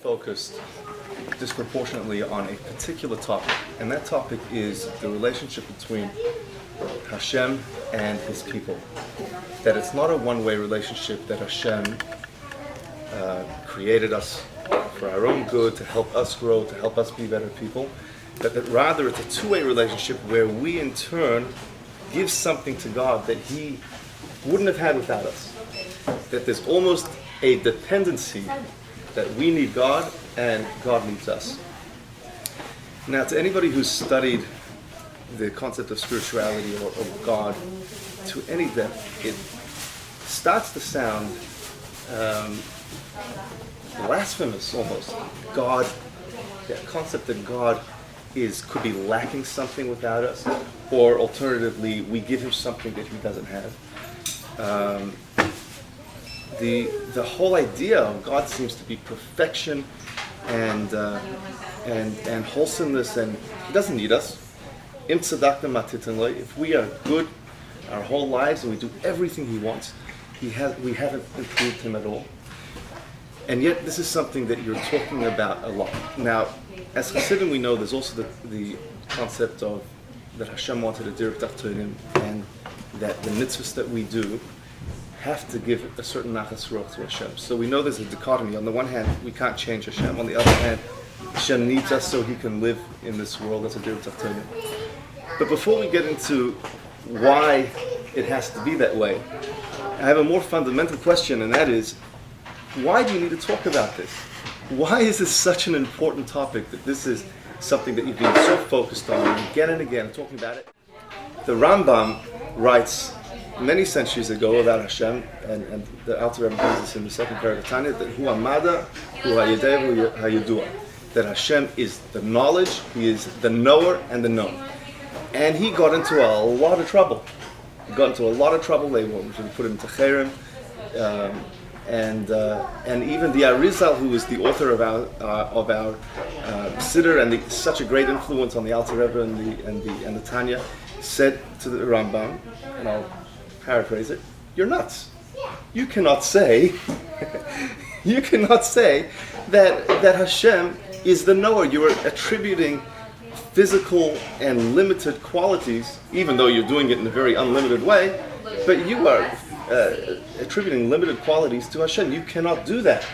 focused disproportionately on a particular topic, and that topic is the relationship between Hashem and His people. That it's not a one-way relationship, that Hashem created us for our own good, to help us grow, to help us be better people, but that rather it's a two-way relationship where we in turn give something to God that He wouldn't have had without us. That there's almost a dependency that we need God and God needs us. Now, to anybody who's studied the concept of spirituality or of God to any depth, it starts to sound blasphemous almost. God, the concept that God could be lacking something without us, or alternatively, we give Him something that He doesn't have. The whole idea of God seems to be perfection and wholesomeness, and He doesn't need us. Im tzedakta matitin lo. If we are good our whole lives and we do everything He wants, we haven't improved Him at all. And yet this is something that you're talking about a lot. Now, as Hasidim we know there's also the concept of that Hashem wanted a direct tachtonim, and that the mitzvahs that we do have to give a certain nachas ruach to Hashem. So we know there's a dichotomy. On the one hand, we can't change Hashem. On the other hand, Hashem needs us so He can live in this world as a direct tachtonim. But before we get into why it has to be that way, I have a more fundamental question, and that is, why do you need to talk about this? Why is this such an important topic, that this is something that you've been so focused on again and again, talking about it? The Rambam writes many centuries ago about Hashem, and the Alter Rebbe brings this in the second paragraph of Tanya, that Hu Amada, Hu Hayedeh, Hu Hayedua, that Hashem is the knowledge, He is the knower and the known. And he got into a lot of trouble. They wanted to put him to Cherem. And even the Arizal, who is the author of our Siddur and such a great influence on the Alter Rebbe and the Tanya, said to the Rambam, and I'll paraphrase it: "You're nuts. You cannot say that Hashem is the knower. You are attributing physical and limited qualities, even though you're doing it in a very unlimited way, but you are attributing limited qualities to Hashem. You cannot do that."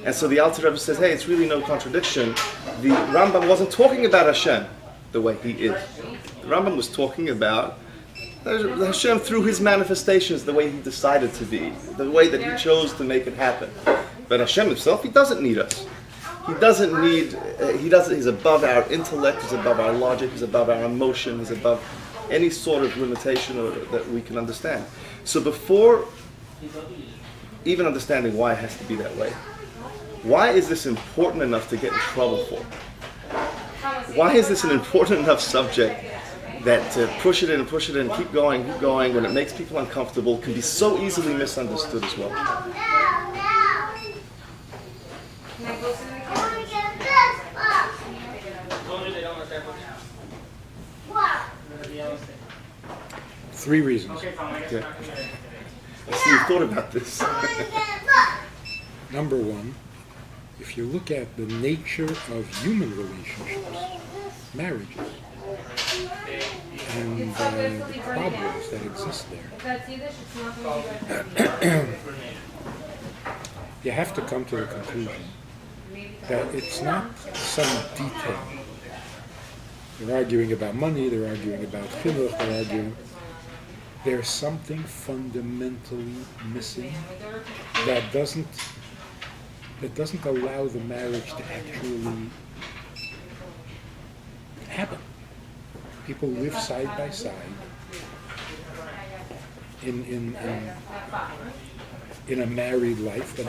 And so the Alter Rebbe says, hey, it's really no contradiction. The Rambam wasn't talking about Hashem the way He is. The Rambam was talking about Hashem through His manifestations, the way He decided to be, the way that He chose to make it happen. But Hashem Himself, He doesn't need us. He's above our intellect, He's above our logic, He's above our emotion, He's above any sort of limitation that we can understand. So before even understanding why it has to be that way, why is this important enough to get in trouble for? Why is this an important enough subject that to push it in, keep going, when it makes people uncomfortable, can be so easily misunderstood as well? Three reasons. Yeah. I see you've thought about this. Number one, if you look at the nature of human relationships, marriages, and the problems that exist there, you have to come to the conclusion that it's not some detail. They're arguing about money, they're arguing about chinuch, there's something fundamentally missing that doesn't allow the marriage to actually happen. People live side by side in a married life, but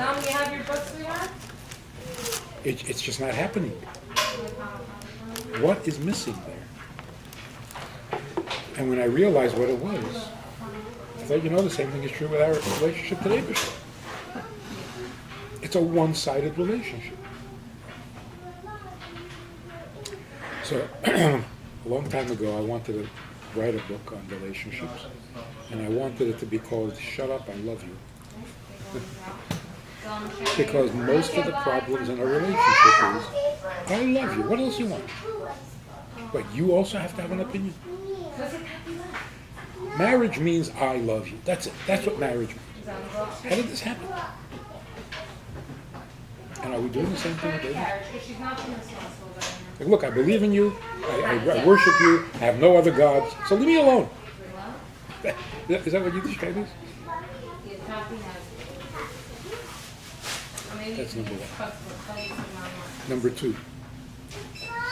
it's just not happening. What is missing there? And when I realized what it was, I thought, the same thing is true with our relationship today. It's a one-sided relationship. So, a long time ago, I wanted to write a book on relationships, and I wanted it to be called "Shut Up, I Love You." Because most of the problems in a relationship is, I love you. What else you want? But you also have to have an opinion. Marriage means I love you. That's it. That's what marriage means. How did this happen? And are we doing the same thing with David? Like, look, I believe in you. I worship you. I have no other gods. So leave me alone. Is that what Yiddishkeit is? That's number one. Number two,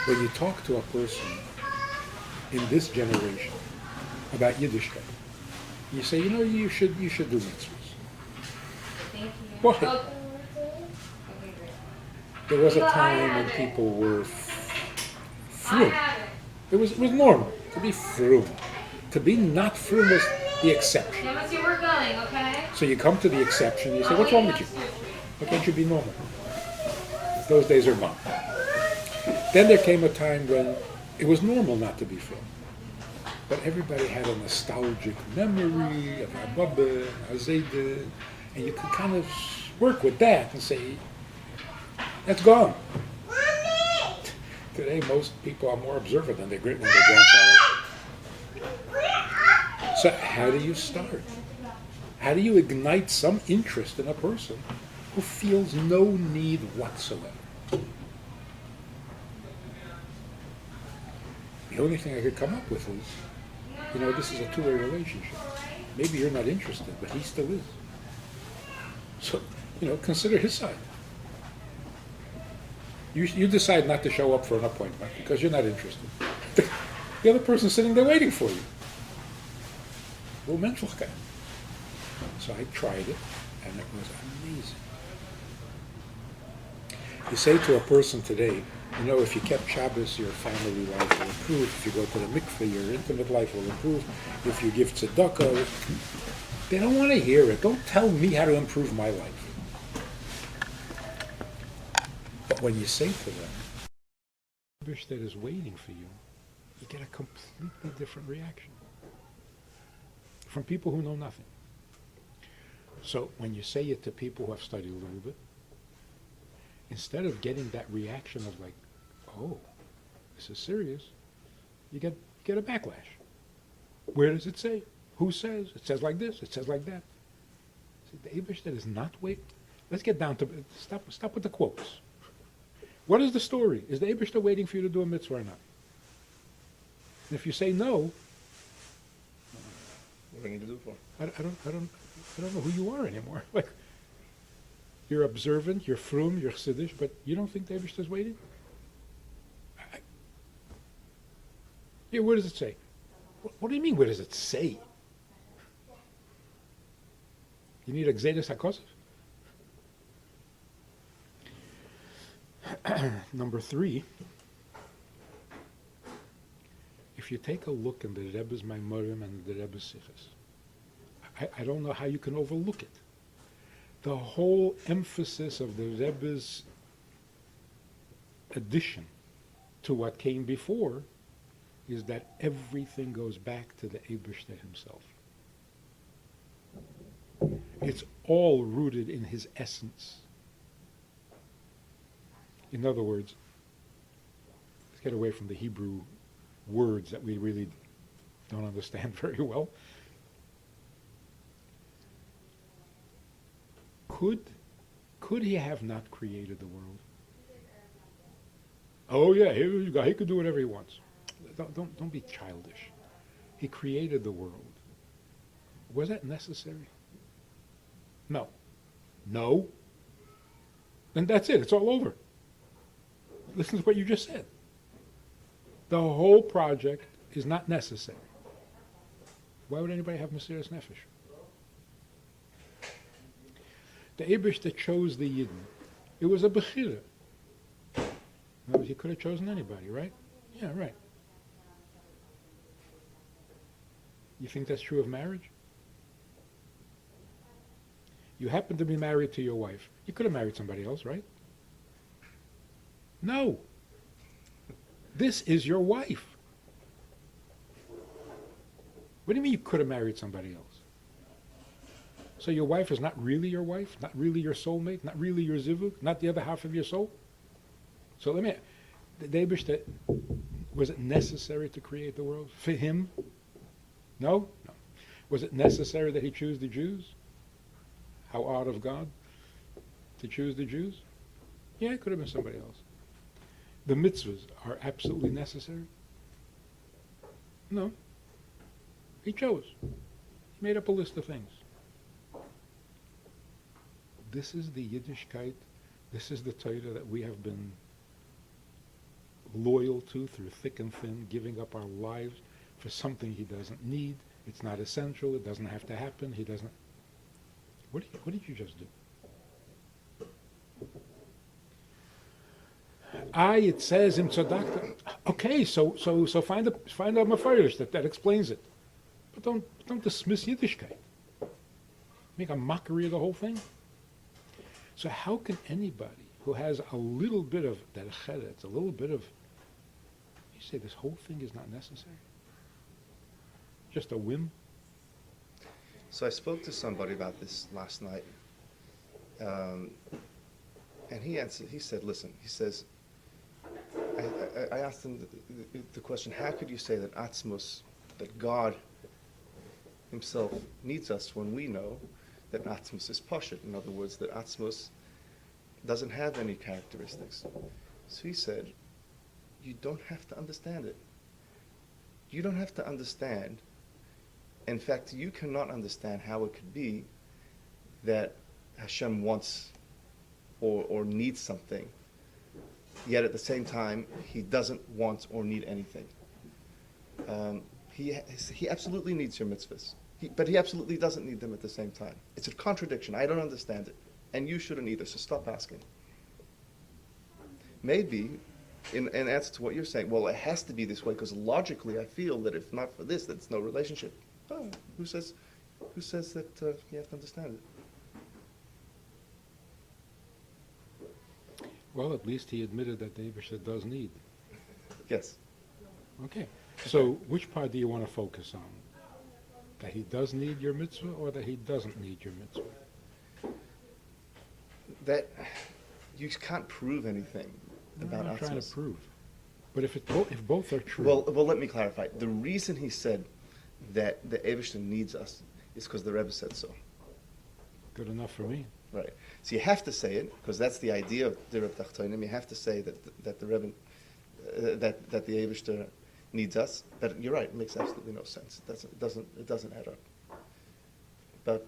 when you talk to a person in this generation about Yiddishkeit, you say, you should do mitzvahs. Why? There was a time when people were frum. It was normal to be frum. To be not frum was the exception. So you come to the exception, you say, what's wrong with you? Why can't you be normal? Those days are gone. Then there came a time when it was normal not to be frum. But everybody had a nostalgic memory of Abba and Azeda, and you could kind of work with that and say, that's gone. Today, most people are more observant than their grandfather. So how do you start? How do you ignite some interest in a person who feels no need whatsoever? The only thing I could come up with is, this is a two-way relationship. Maybe you're not interested, but he still is. So, consider his side. You decide not to show up for an appointment because you're not interested. The other person's sitting there waiting for you. So I tried it, and it was amazing. You say to a person today, if you kept Shabbos, your family life will improve. If you go to the mikveh, your intimate life will improve. If you give tzedakah, they don't want to hear it. Don't tell me how to improve my life. But when you say to them, wish that is waiting for you, you get a completely different reaction from people who know nothing. So when you say it to people who have studied a little bit, instead of getting that reaction of like, oh, this is serious, you get a backlash. Where does it say? Who says? It says like this, it says like that. See, the Eibush that is not wait. Let's get down to stop with the quotes. What is the story? Is the Eibush waiting for you to do a mitzvah or not? And if you say no, what do I need to do for? I don't know who you are anymore. Like, you're observant, you're frum, you're chiddush, but you don't think the Eibush is waiting? Yeah, where does it say? What do you mean, where does it say? You need a Gzeidas HaKosov? Number 3, if you take a look in the Rebbe's Maimorim and the Rebbe's Sichos, I don't know how you can overlook it. The whole emphasis of the Rebbe's addition to what came before is that everything goes back to the Eibishter himself. It's all rooted in his essence. In other words, let's get away from the Hebrew words that we really don't understand very well. Could he have not created the world? Oh yeah, he could do whatever he wants. Don't be childish. He created the world. Was that necessary? No. And that's it. It's all over. Listen to what you just said. The whole project is not necessary. Why would anybody have Mesiras Nefesh? The Eibush that chose the Yidden, it was a Bechira. He could have chosen anybody, right? Yeah, right. You think that's true of marriage? You happen to be married to your wife. You could have married somebody else, right? No. This is your wife. What do you mean you could have married somebody else? So your wife is not really your wife, not really your soulmate, not really your zivug, not the other half of your soul? So let me, the Eibishter, was it necessary to create the world? For him? No? No. Was it necessary that he choose the Jews? How odd of God to choose the Jews? Yeah, it could have been somebody else. The mitzvahs are absolutely necessary? No. He chose. He made up a list of things. This is the Yiddishkeit. This is the Torah that we have been loyal to through thick and thin, giving up our lives for something he doesn't need. It's not essential. It doesn't have to happen. He doesn't. What did you just do? It says in Tzedakah. Okay, so find a mafarish that explains it. But don't dismiss Yiddishkeit. Make a mockery of the whole thing. So how can anybody who has a little bit of derech, a little bit of, you say this whole thing is not necessary? Just a whim? So I spoke to somebody about this last night, and he answered. He said, "Listen," he says. I asked him the question: how could you say that Atzmus, that God Himself needs us when we know that Atzmus is Pashut? In other words, that Atzmus doesn't have any characteristics. So he said, you don't have to understand it. You don't have to understand. In fact, you cannot understand how it could be that Hashem wants or needs something, yet at the same time, He doesn't want or need anything. He absolutely needs your mitzvahs, but He absolutely doesn't need them at the same time. It's a contradiction. I don't understand it. And you shouldn't either, so stop asking. Maybe, in answer to what you're saying, well, it has to be this way because logically I feel that if not for this, that's no relationship. Oh, who says that you have to understand it? Well, at least he admitted that the Eibishter does need. Yes. Okay. So which part do you want to focus on? That he does need your mitzvah or that he doesn't need your mitzvah? That you can't prove anything about I'm not trying to Atzmus. prove. But if both are true. Well, let me clarify. The reason he said that the Eibishter needs us is because the Rebbe said so. Good enough for me. Right. So you have to say it because that's the idea of the Rebbe Tachtonim. You have to say that the Rebbe that the Eibishter needs us. But you're right. It makes absolutely no sense. It doesn't add up. But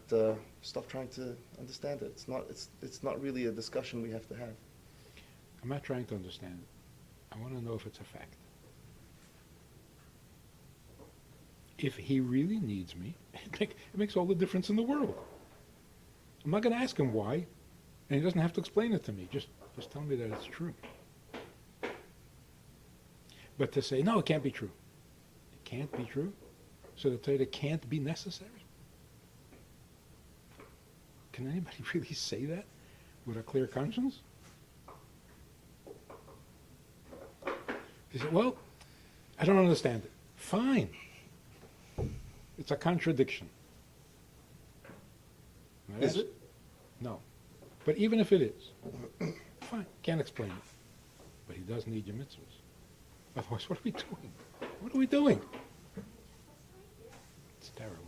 stop trying to understand it. It's not really a discussion we have to have. I'm not trying to understand it. I want to know if it's a fact. If he really needs me, it makes all the difference in the world. I'm not going to ask him why, and he doesn't have to explain it to me. Just tell me that it's true. But to say, no, it can't be true. It can't be true? So the Torah can't be necessary? Can anybody really say that with a clear conscience? He said, well, I don't understand it. Fine. It's a contradiction. Is it? No. But even if it is, fine, can't explain it. But he does need your mitzvahs. Otherwise, what are we doing? What are we doing? It's terrible.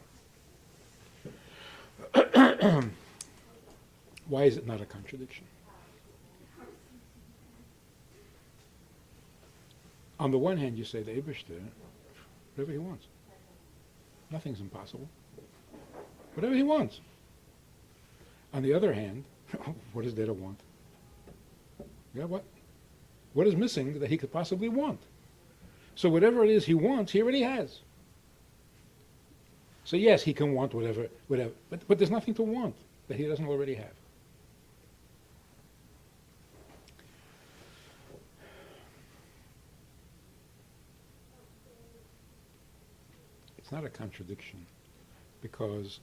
Why is it not a contradiction? On the one hand, you say the Eibishter, whatever he wants. Nothing's impossible. Whatever he wants. On the other hand, what is there to want? Yeah, what? What is missing that he could possibly want? So whatever it is he wants, he already has. So yes, he can want whatever, but there's nothing to want that he doesn't already have. It's not a contradiction because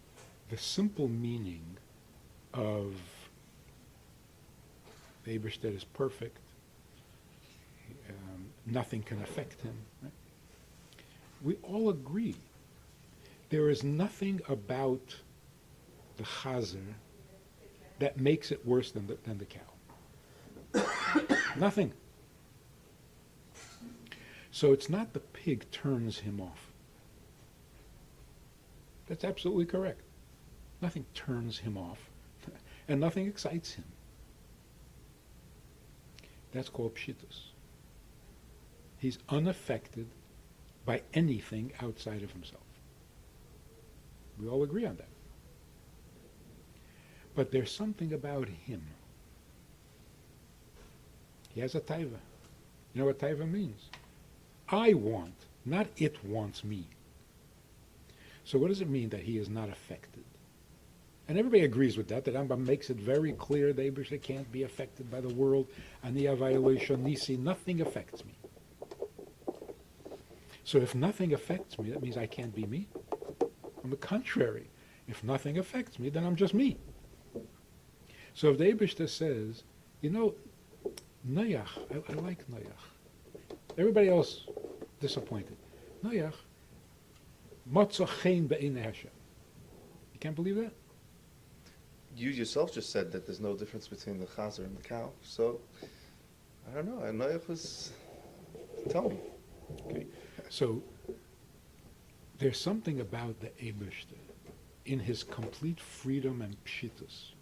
the simple meaning of the Eibishter is perfect. Nothing can affect him. Right? We all agree there is nothing about the chazer that makes it worse than the cow? Nothing. So it's not the pig turns him off. That's absolutely correct. Nothing turns him off, and nothing excites him. That's called pshitus. He's unaffected by anything outside of himself. We all agree on that. But there's something about him. He has a taiva. You know what taiva means? I want, not it wants me. So what does it mean that he is not affected? And everybody agrees with that. The Rambam makes it very clear the Eibusha can't be affected by the world. Ani avayalosha nisi, nothing affects me. So if nothing affects me, that means I can't be me. On the contrary, if nothing affects me, then I'm just me. So if the Eibusha says, you know, Noach, I like Noach. Everybody else disappointed. Noach, matzo chen be'inei Hashem. You can't believe that? You yourself just said that there's no difference between the chazer and the cow. So, I don't know. Noach was... Tell me. Okay. So, there's something about the Eibusha in his complete freedom and pshitus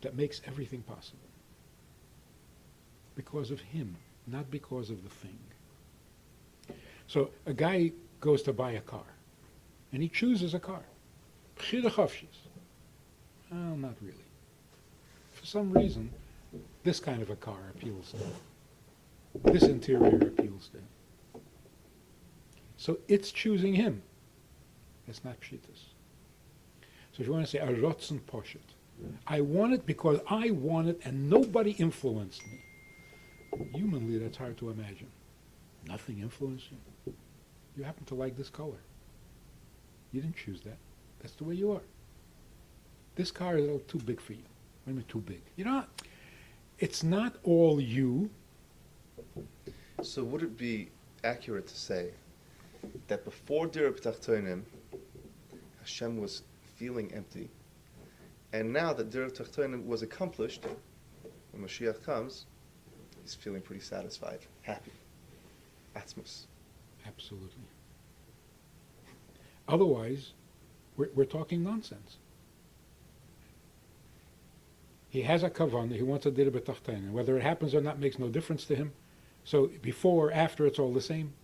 that makes everything possible. Because of him, not because of the thing. So, a guy goes to buy a car, and he chooses a car. B'chira chofshis. Well, not really. For some reason, this kind of a car appeals to him. This interior appeals to him. So it's choosing him. That's not pshitus. So if you want to say, a rotzen poshet, I want it because I want it and nobody influenced me. Humanly, that's hard to imagine. Nothing influenced you. You happen to like this color. You didn't choose that. That's the way you are. This car is a little too big for you. What do you mean too big? You know, it's not all you. So would it be accurate to say that before Dira B'Tachtonim, Hashem was feeling empty, and now that Dira B'Tachtonim was accomplished, when Mashiach comes, he's feeling pretty satisfied, happy. Atzmus. Absolutely. Otherwise, we're talking nonsense. He has a kavanah, he wants a dira b'tachtonim. Whether it happens or not makes no difference to him. So before, after, it's all the same.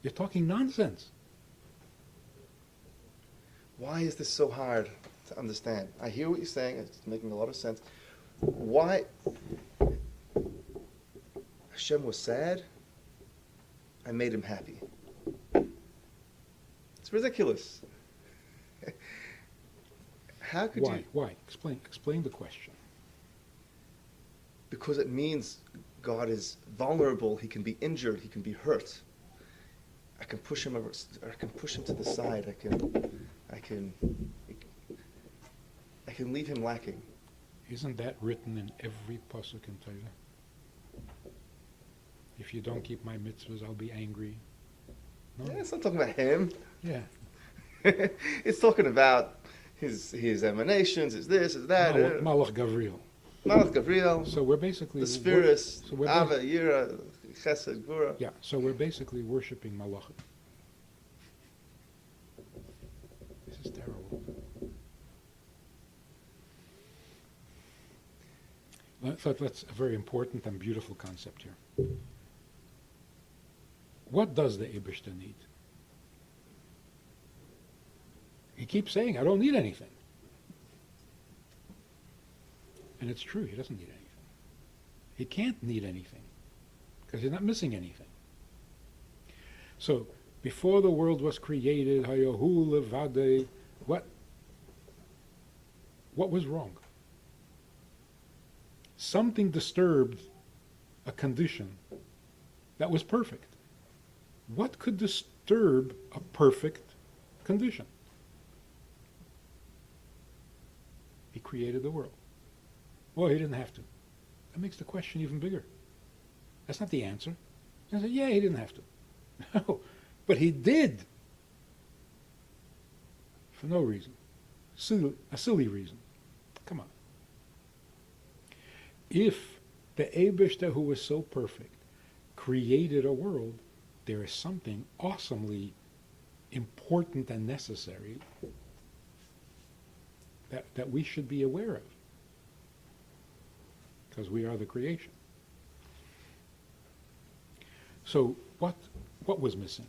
You're talking nonsense. Why is this so hard to understand? I hear what you're saying, it's making a lot of sense. Why Hashem was sad, I made him happy. It's ridiculous. How could you... Why? Explain the question. Because it means God is vulnerable, he can be injured, he can be hurt. I can push him over, I can push him to the side, I can leave him lacking. Isn't that written in every pasuk in Torah? If you don't keep my mitzvahs, I'll be angry. No? Yeah, it's not talking about him. Yeah. It's talking about his emanations, his this, his that. Malach Gavriel. Malach Gavriel. So we're basically... The spheres, Ava, Yira, Chesed, Gvura. Yeah, so we're basically worshipping Malachim. This is terrible. That's a very important and beautiful concept here. What does the Eibishter need? He keeps saying, I don't need anything. And it's true, he doesn't need anything. He can't need anything, because he's not missing anything. So, before the world was created, Hayahu levade, what was wrong? Something disturbed a condition that was perfect. What could disturb a perfect condition? He created the world. Well, he didn't have to. That makes the question even bigger. That's not the answer. I said, yeah, he didn't have to. No, but he did. for no reason. A silly reason. Come on. If the Eibishter, who was so perfect, created a world, there is something awesomely important and necessary that we should be aware of, because we are the creation. So what was missing?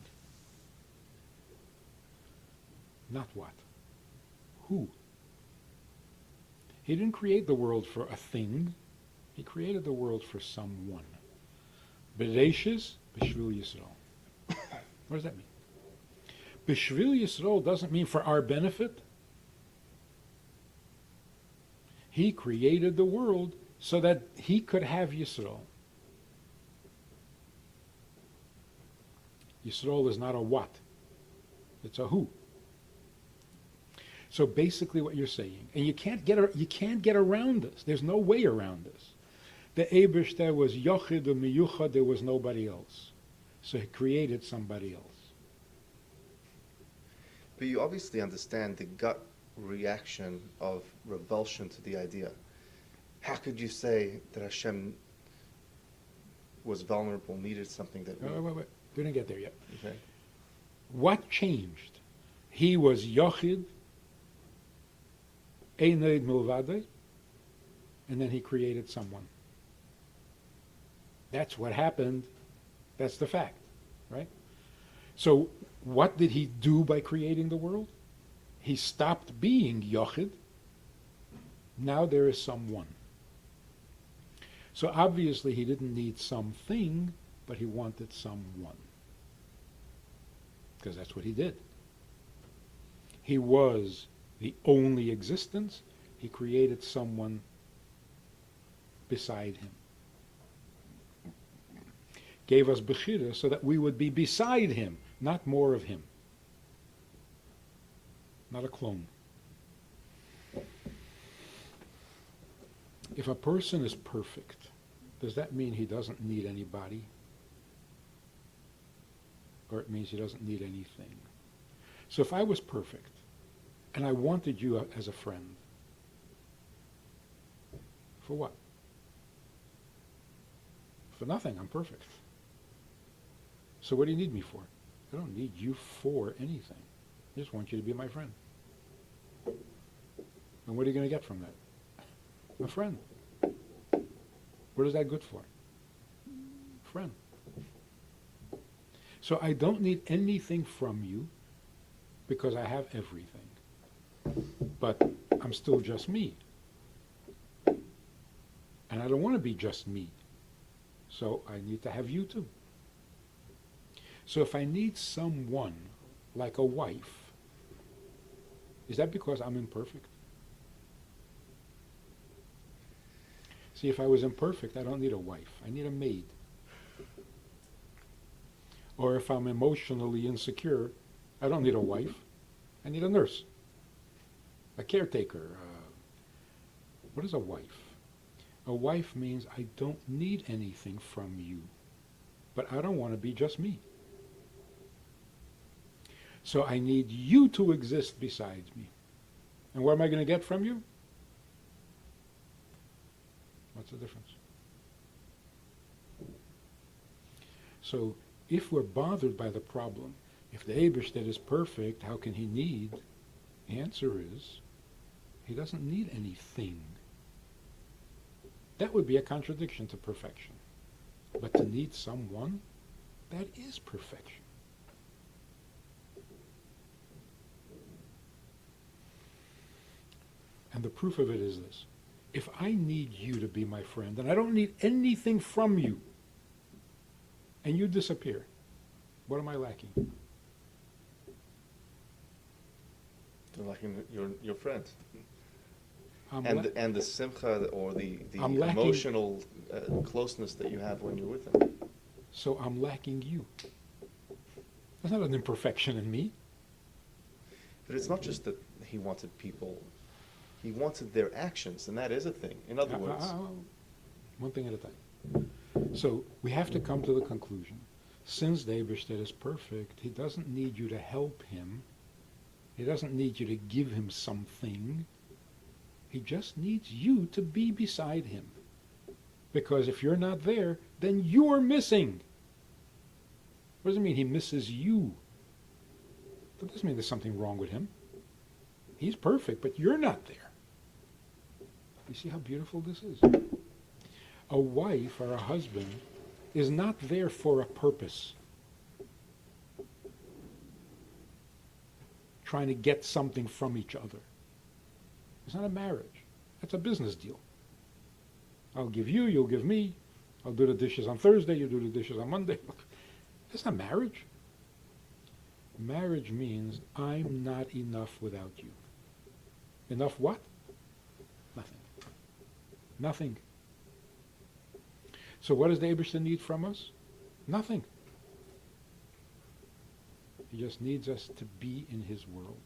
Not what. Who? He didn't create the world for a thing. He created the world for someone. Bereishis b'shvil Yisrael. What does that mean? B'shvil Yisrael doesn't mean for our benefit. He created the world so that he could have Yisrael. Yisrael is not a what. It's a who. So basically what you're saying, and you can't get around this. There's no way around this. The Eibishter was Yochid or Miyuchad, there was nobody else. So he created somebody else. But you obviously understand the gut reaction of revulsion to the idea. How could you say that Hashem was vulnerable, needed something that... Wait. We didn't get there yet. Okay. What changed? He was Yochid, Einoid Milvadei, and then he created someone. That's what happened. That's the fact, right? So what did he do by creating the world? He stopped being Yochid. Now there is someone. So obviously he didn't need something, but he wanted someone. Because that's what he did. He was the only existence. He created someone beside him. Gave us Bechira so that we would be beside him, not more of him. Not a clone. If a person is perfect, does that mean he doesn't need anybody? Or it means he doesn't need anything? So if I was perfect, and I wanted you as a friend, for what? For nothing, I'm perfect. So what do you need me for? I don't need you for anything. I just want you to be my friend. And what are you going to get from that? A friend. What is that good for? Friend. So I don't need anything from you because I have everything. But I'm still just me. And I don't want to be just me. So I need to have you too. So if I need someone like a wife, is that because I'm imperfect? See, if I was imperfect, I don't need a wife. I need a maid. Or if I'm emotionally insecure, I don't need a wife. I need a nurse, a caretaker. What is a wife? A wife means I don't need anything from you, but I don't want to be just me. So I need you to exist besides me. And what am I going to get from you? What's the difference? So if we're bothered by the problem, if the Eibishter is perfect, how can he need? The answer is, he doesn't need anything. That would be a contradiction to perfection. But to need someone, that is perfection. And the proof of it is this. If I need you to be my friend, and I don't need anything from you, and you disappear, what am I lacking? You're lacking your friend. I'm the simcha or the I'm lacking- emotional closeness that you have when you're with him. So I'm lacking you. That's not an imperfection in me. But it's not just that he wanted people. He wanted their actions, and that is a thing. In other words, One thing at a time. So we have to come to the conclusion. Since the Eibishter is perfect, he doesn't need you to help him. He doesn't need you to give him something. He just needs you to be beside him. Because if you're not there, then you're missing. What does it mean he misses you? That doesn't mean there's something wrong with him. He's perfect, but you're not there. You see how beautiful this is? A wife or a husband is not there for a purpose. Trying to get something from each other. It's not a marriage. That's a business deal. I'll give you, you'll give me. I'll do the dishes on Thursday, you do the dishes on Monday. That's not marriage. Marriage means I'm not enough without you. Enough what? Nothing. Nothing. So what does the Eibishter need from us? Nothing. He just needs us to be in his world.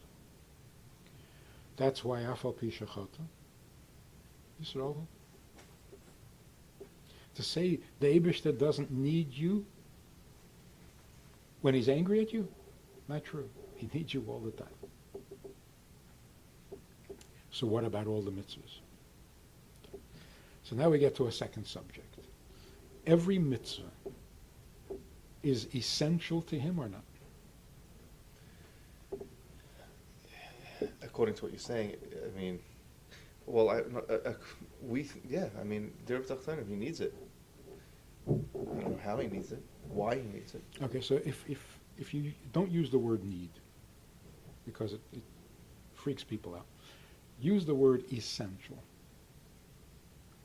That's why Afal Pi Shechata, Yisrael, to say the Eibishter doesn't need you when he's angry at you, not true. He needs you all the time. So what about all the mitzvahs? So now we get to a second subject. Every mitzvah is essential to him or not? According to what you're saying, I mean, well, I mean, Derek Tachtanim, he needs it. I don't know how he needs it, why he needs it. Okay, so if you don't use the word need, because it freaks people out, use the word essential.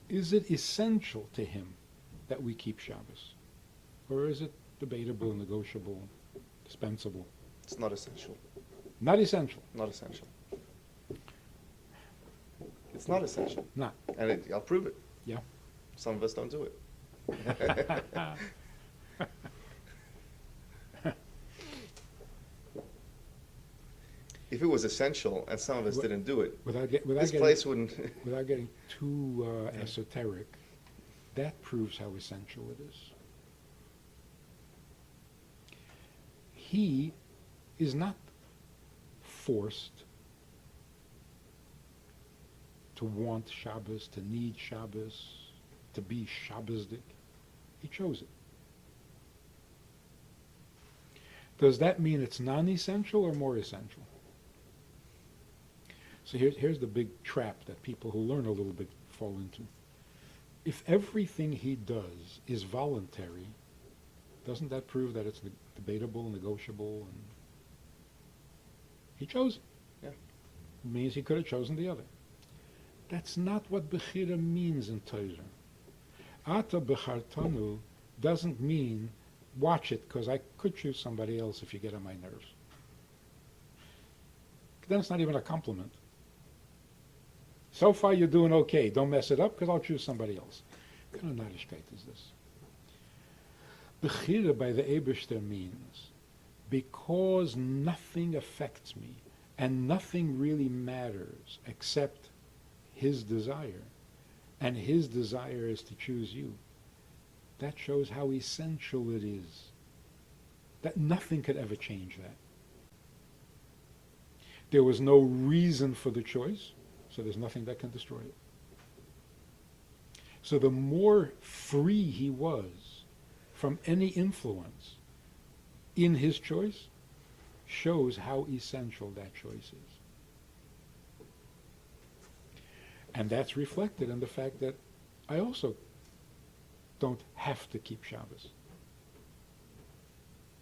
Is it essential to him that we keep Shabbos? Or is it debatable, negotiable, dispensable? It's not essential. Not essential. Not essential. It's not essential. Not. And I'll prove it. Yeah. Some of us don't do it. If it was essential and some of us didn't do it, place wouldn't. Without getting too esoteric, that proves how essential it is. He is not forced to want Shabbos, to need Shabbos, to be Shabbosdik. He chose it. Does that mean it's non-essential or more essential? So here's the big trap that people who learn a little bit fall into. If everything he does is voluntary, doesn't that prove that it's debatable, negotiable, and he chose it? Yeah. It means he could have chosen the other. That's not what Bechira means in Torah. Ata Bechartanu doesn't mean watch it, because I could choose somebody else if you get on my nerves. Then it's not even a compliment. So far you're doing okay. Don't mess it up, because I'll choose somebody else. What kind of narishkeit is this? Bechira by the Eibishter means because nothing affects me and nothing really matters except his desire, and his desire is to choose you. That shows how essential it is. That nothing could ever change that. There was no reason for the choice, so there's nothing that can destroy it. So the more free he was from any influence in his choice shows how essential that choice is. And that's reflected in the fact that I also don't have to keep Shabbos.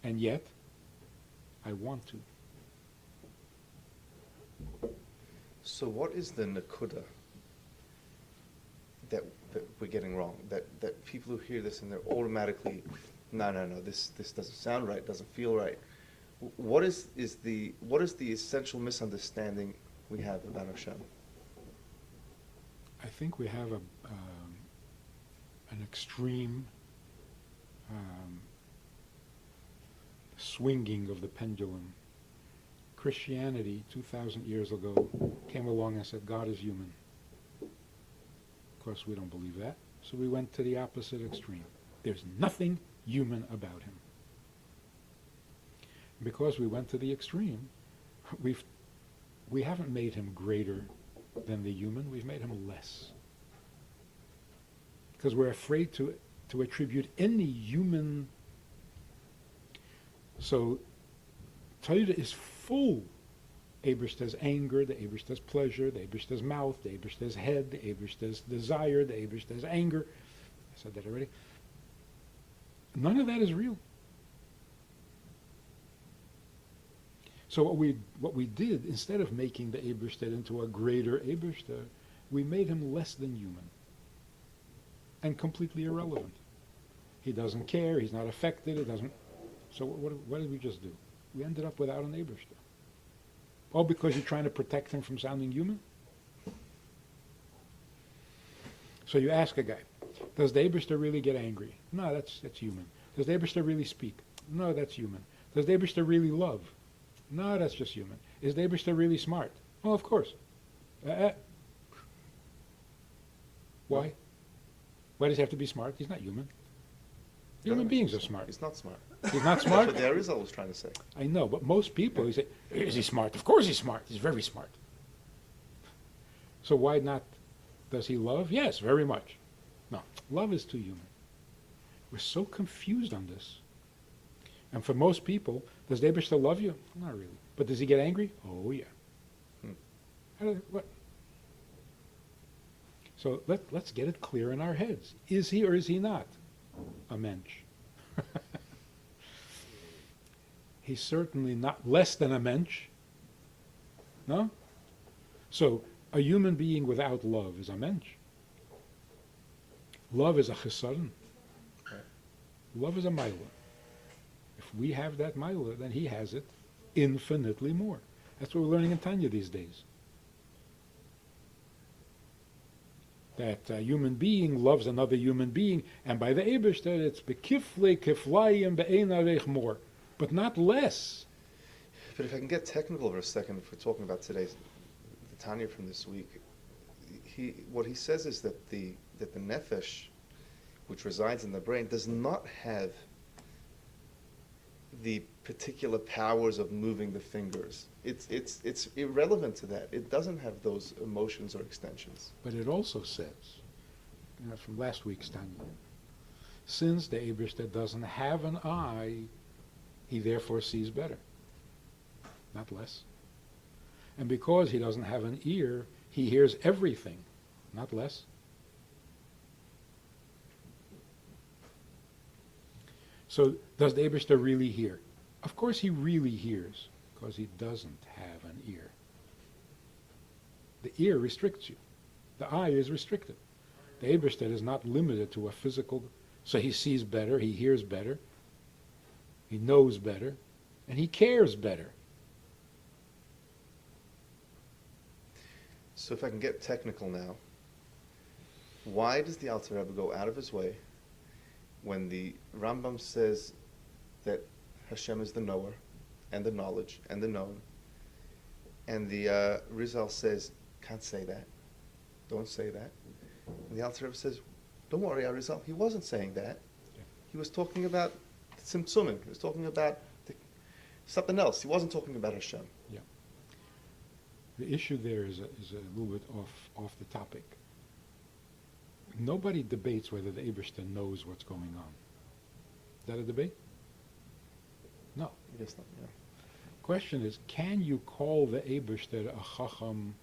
And yet, I want to. So what is the nakuda that we're getting wrong? That people who hear this and they're automatically, no, this doesn't sound right, doesn't feel right. What is the essential misunderstanding we have about Hashem? I think we have an extreme swinging of the pendulum. Christianity, 2,000 years ago, came along and said, God is human. Of course, we don't believe that, so we went to the opposite extreme. There's nothing human about him. Because we went to the extreme, we've we haven't made him greater than the human, we've made him less. Because we're afraid to attribute any human. So Torah is full. Ebershter's anger, the Ebershter's pleasure, the Ebershter's mouth, the Ebershter's head, the Ebershter's desire, the Ebershter's anger. I said that already. None of that is real. So what we did, instead of making the Ebershter into a greater Ebershter, we made him less than human and completely irrelevant. He doesn't care, he's not affected, it doesn't. So what did we just do? We ended up without an Ebershter. All because you're trying to protect him from sounding human? So you ask a guy, does the Ebershter really get angry? No, that's human. Does the Ebershter really speak? No, that's human. Does the Ebershter really love? No, that's just human. Is the Ebershter really smart? Well, of course. Why? Why does he have to be smart? He's not human. Human beings are smart. He's not smart. He's not smart? That's what the Arizal was trying to say. I know, but most people, you say, is he smart? Of course he's smart. He's very smart. So why not? Does he love? Yes, very much. No, love is too human. We're so confused on this. And for most people, does David still love you? Not really. But does he get angry? Oh, yeah. What? So let's get it clear in our heads. Is he or is he not a mensch? He's certainly not less than a mensch. No? So a human being without love is a mensch. Love is a chesaron. Love is a maila. If we have that maila, then he has it infinitely more. That's what we're learning in Tanya these days. That a human being loves another human being, and by the Eibishter it's bekifle kiflayim be'enarech more, but not less. But if I can get technical for a second, if we're talking about today's the Tanya from this week, what he says is that the nefesh, which resides in the brain, does not have the particular powers of moving the fingers. It's irrelevant to that. It doesn't have those emotions or extensions. But it also says, from last week's Tanya, since the Eibishter doesn't have an eye, he therefore sees better, not less. And because he doesn't have an ear, he hears everything, not less. So does the Eibishter really hear? Of course he really hears, because he doesn't have an ear. The ear restricts you. The eye is restricted. The Eibishter is not limited to a physical, so he sees better, he hears better, he knows better, and he cares better. So if I can get technical now, why does the Alter Rebbe go out of his way when the Rambam says that Hashem is the knower and the knowledge and the known, and the Rizal says, can't say that, don't say that, and the Alter Rebbe says, don't worry, Rizal, he wasn't saying that. Yeah. He was talking about Tzimtzumim, he was talking about something else. He wasn't talking about Hashem. Yeah. The issue there is a little bit off the topic. Nobody debates whether the Eibishter knows what's going on. Is that a debate? No. Yes, yeah. Question is, can you call the Eibishter a chacham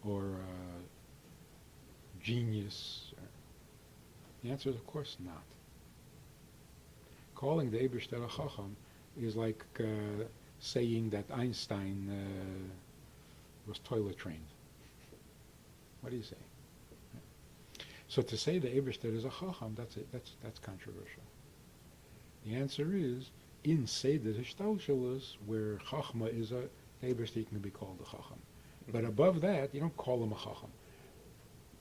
or a genius? The answer is, of course, not. Calling the Eibishter a chacham is like saying that Einstein was toilet trained. What do you say? So to say the Eibishter is a chacham, that's controversial. The answer is, in Seder Hishtalshelus, where chachma is the Eibishter can be called a chacham. But above that, you don't call him a chacham.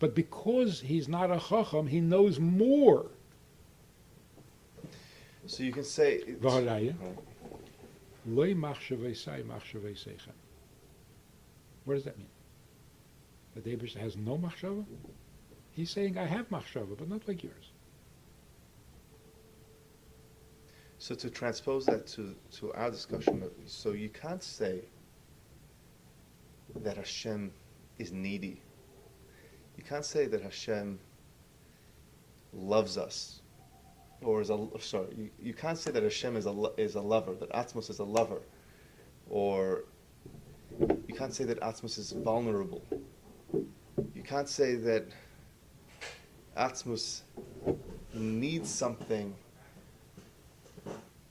But because he's not a chacham, he knows more. So you can say... V'haraya, loy machshavei sai machshavei seichem. What does that mean? That the Eibishter has no machshava? He's saying, I have machshava, but not like yours. So to transpose that to our discussion, so you can't say that Hashem is needy. You can't say that Hashem loves us, or you can't say that Hashem is a lover, that Atzmos is a lover, or you can't say that Atzmos is vulnerable. You can't say that Atzmos needs something.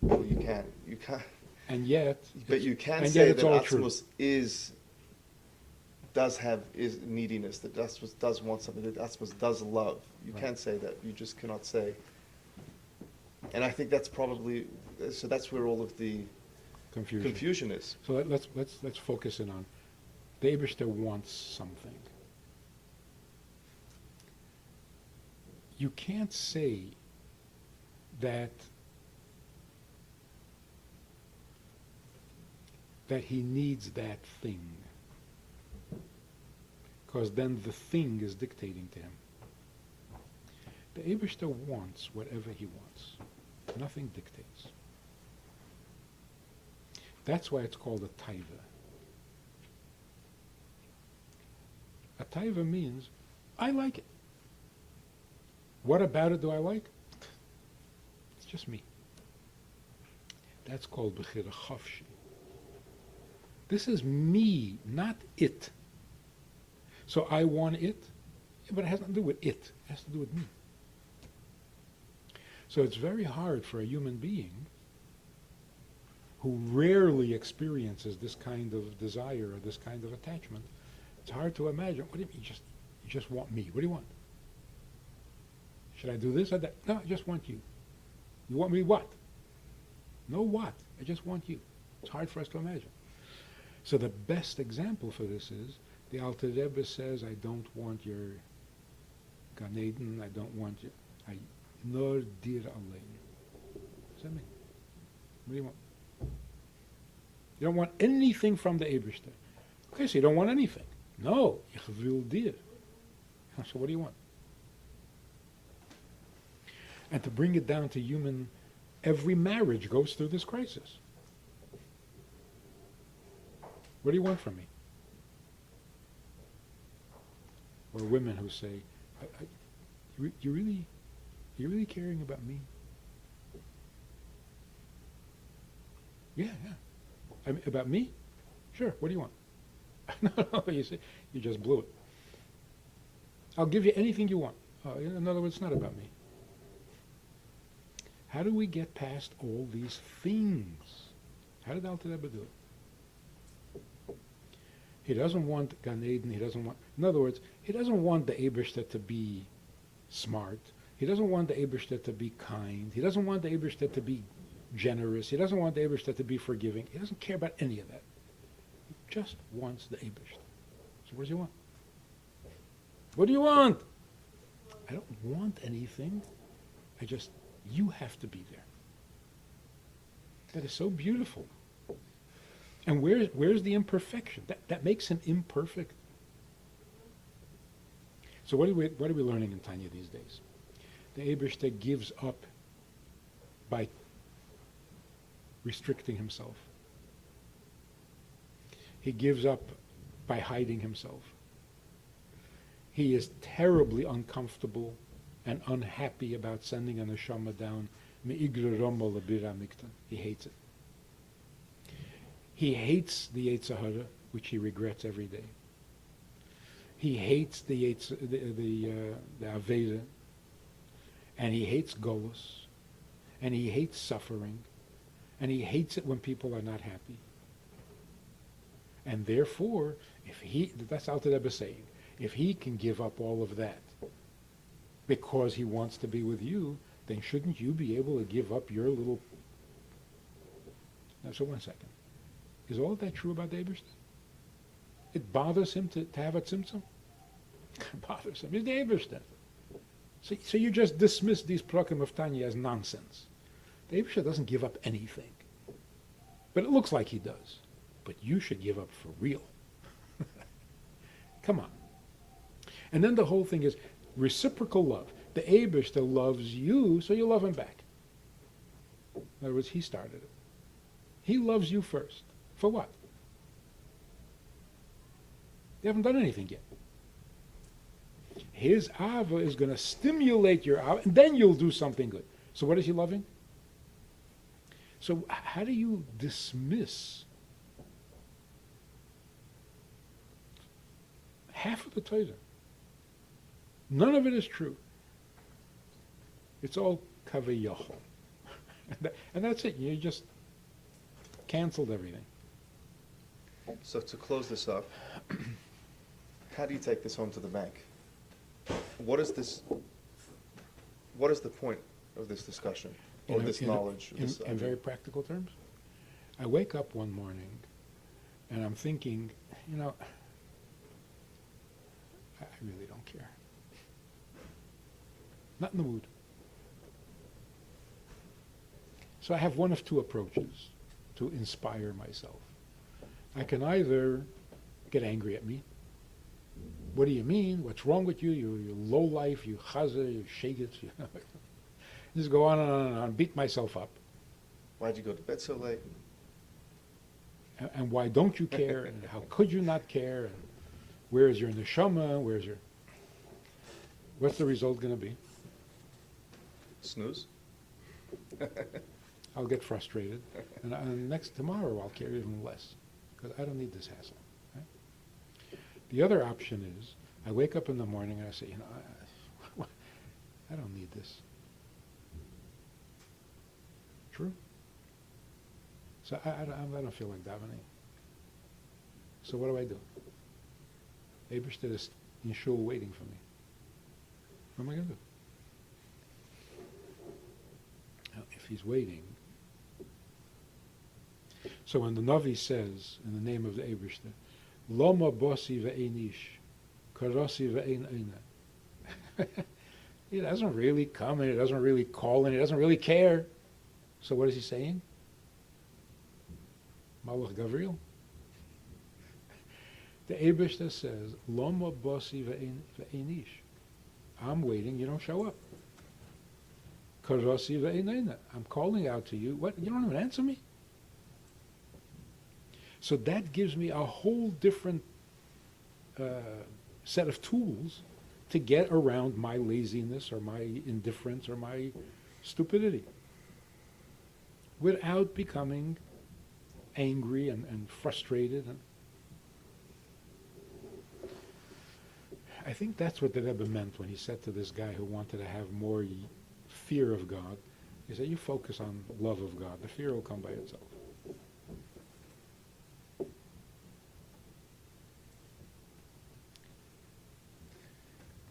Well, you can. You can't. And yet, But you can and say yet that it's all Atzmos does have neediness, that Atzmos does want something, that Atzmos does love. You Right. can't say that. You just cannot say. And I think that's probably, so that's where all of the confusion is. So let's focus in on the Eibishter wants something. You can't say that he needs that thing, because then the thing is dictating to him. The Eibishter wants whatever he wants. Nothing dictates. That's why it's called a taiva. A taiva means, I like it. What about it do I like? It's just me. That's called bechira chavshi. This is me, not it. So I want it, but it has nothing to do with it. It has to do with me. So it's very hard for a human being who rarely experiences this kind of desire or this kind of attachment. It's hard to imagine. What do you mean? You just want me. What do you want? Should I do this or that? No, I just want you. You want me what? No what. I just want you. It's hard for us to imagine. So the best example for this is the Alter Rebbe says, I don't want your Gan Eden, I don't want you. Nor dir alein. What does that mean? What do you want? You don't want anything from the Eibishter. Okay, so you don't want anything. No, ich will dir. So what do you want? And to bring it down to human, every marriage goes through this crisis. What do you want from me? Or women who say, you really caring about me? Yeah. I mean, about me? Sure, what do you want? No, you see, you just blew it. I'll give you anything you want. In other words, it's not about me. How do we get past all these things? How did Alter Rebbe do it? He doesn't want Gan Eden, in other words, he doesn't want the Eibishter to be smart. He doesn't want the Eibishter to be kind. He doesn't want the Eibishter to be generous. He doesn't want the Eibishter to be forgiving. He doesn't care about any of that. He just wants the Eibishter. So what does he want? What do you want? I don't want anything. You have to be there. That is so beautiful. And where's the imperfection? That makes him imperfect. So what are we learning in Tanya these days? The Eibishter gives up by restricting himself. He gives up by hiding himself. He is terribly uncomfortable and unhappy about sending a neshama down. He hates it. He hates the Yetzer Hara, which he regrets every day. He hates the Aveda, and he hates Golus, and he hates suffering, and he hates it when people are not happy. And therefore, that's Alter Rebbe saying, if he can give up all of that because he wants to be with you, then shouldn't you be able to give up your little... Now, so 1 second. Is all of that true about the Eibishter? It bothers him to have a tzimtzum? It bothers him. He's the Eibishter. So you just dismiss these prakim of Tanya as nonsense. The Eibishter doesn't give up anything. But it looks like he does. But you should give up for real. Come on. And then the whole thing is reciprocal love. The Eibishter loves you, so you love him back. In other words, he started it. He loves you first. For what? You haven't done anything yet. His Ava is going to stimulate your Ava, and then you'll do something good. So what is he loving? So how do you dismiss half of the Torah? None of it is true. It's all kaviyachol. And that's it. You just canceled everything. So to close this up, how do you take this home to the bank? What is the point of this discussion or this knowledge? In very practical terms, I wake up one morning and I'm thinking, I really don't care. Not in the mood. So I have one of two approaches to inspire myself. I can either get angry at me. What do you mean? What's wrong with you? You're low life, you chazer, you shagit. Just go on and on and on, beat myself up. Why'd you go to bed so late? And why don't you care? And how could you not care? And where is your neshama? Where's your... What's the result going to be? Snooze? I'll get frustrated. And tomorrow I'll care even less. Because I don't need this hassle. Right? The other option is, I wake up in the morning and I say, I don't need this. True? So I don't feel like davening. So what do? Eberstedt is in shul waiting for me. What am I going to do? Now, if he's waiting, so when the Navi says, in the name of the Eberstedt, Loma bossi ve'enish, karosi ve'en eina. He doesn't really come and he doesn't really call and he doesn't really care. So what is he saying? Malach Gavriel. The Eberstedt says, Loma bossi ve'enish. I'm waiting, you don't show up. Karosi ve'en eina. I'm calling out to you. What? You don't even answer me? So that gives me a whole different set of tools to get around my laziness or my indifference or my stupidity without becoming angry and frustrated. And I think that's what the Rebbe meant when he said to this guy who wanted to have more fear of God. He said, you focus on love of God. The fear will come by itself.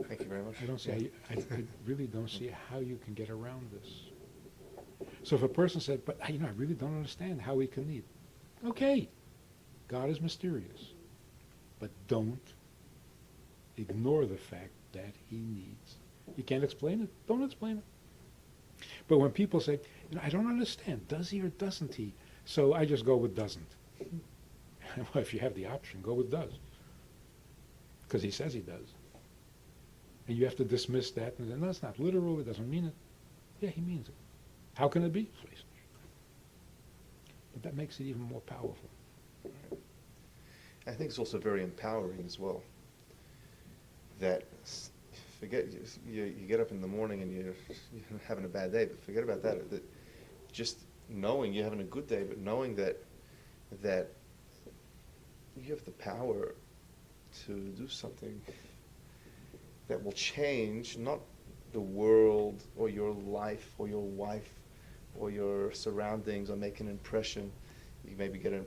Thank you very much. I don't see I really don't see how you can get around this. So if a person said, but I really don't understand how we can need. Okay, God is mysterious, but don't ignore the fact that he needs. You can't explain it, don't explain it. But when people say, I don't understand, does he or doesn't he? So I just go with doesn't. Well, if you have the option, go with does. Because he says he does. And you have to dismiss that and say, no, it's not literal, it doesn't mean it. Yeah, he means it. How can it be? But that makes it even more powerful. I think it's also very empowering as well. That forget you get up in the morning and you're having a bad day, but forget about that. That just knowing you're having a good day, but knowing that you have the power to do something that will change not the world or your life or your wife or your surroundings or make an impression. You maybe get a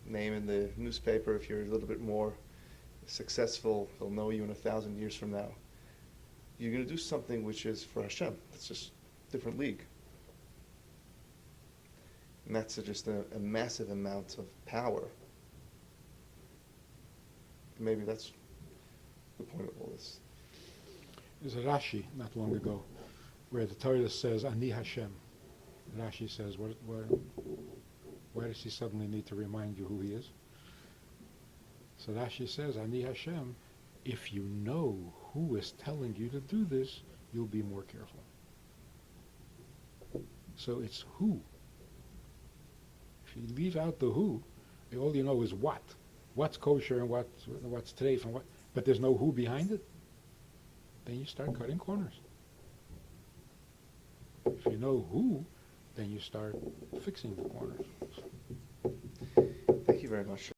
name in the newspaper if you're a little bit more successful. They'll know you in 1,000 years from now. You're going to do something which is for Hashem. It's just a different league. And that's just a massive amount of power. Maybe that's the point of all this. There's a Rashi not long ago where the Torah says, Ani Hashem. Rashi says, why does he suddenly need to remind you who he is? So Rashi says, Ani Hashem, if you know who is telling you to do this, you'll be more careful. So it's who. If you leave out the who, all you know is what. what's kosher and what's treif and what, but there's no who behind it, then you start cutting corners. If you know who, then you start fixing the corners. Thank you very much.